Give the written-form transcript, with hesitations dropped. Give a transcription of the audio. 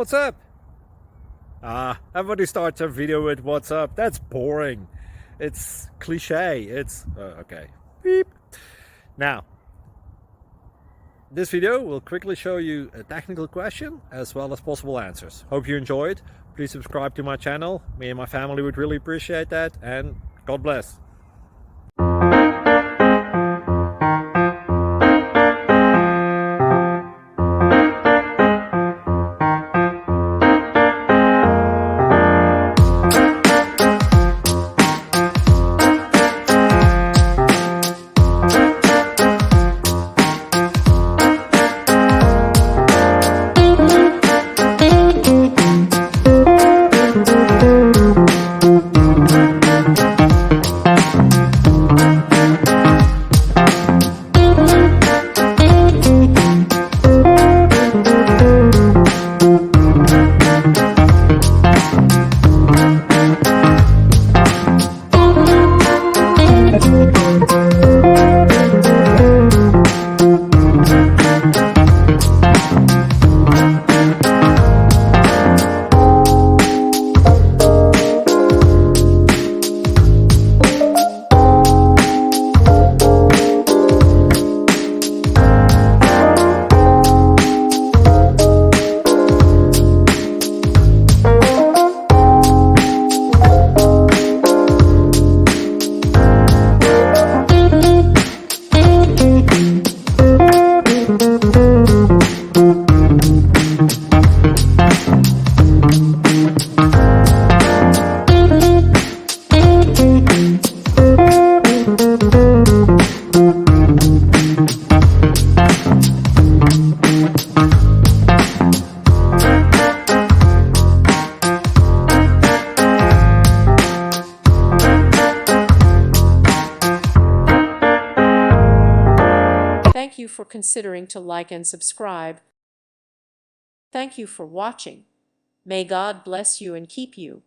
What's up? Everybody starts a video with what's up. That's boring. It's cliche. It's okay. Beep. Now, this video will quickly show you a technical question as well as possible answers. Hope you enjoyed. Please subscribe to my channel. Me and my family would really appreciate that, and God bless. Thank you for considering to like and subscribe. Thank you for watching. May God bless you and keep you.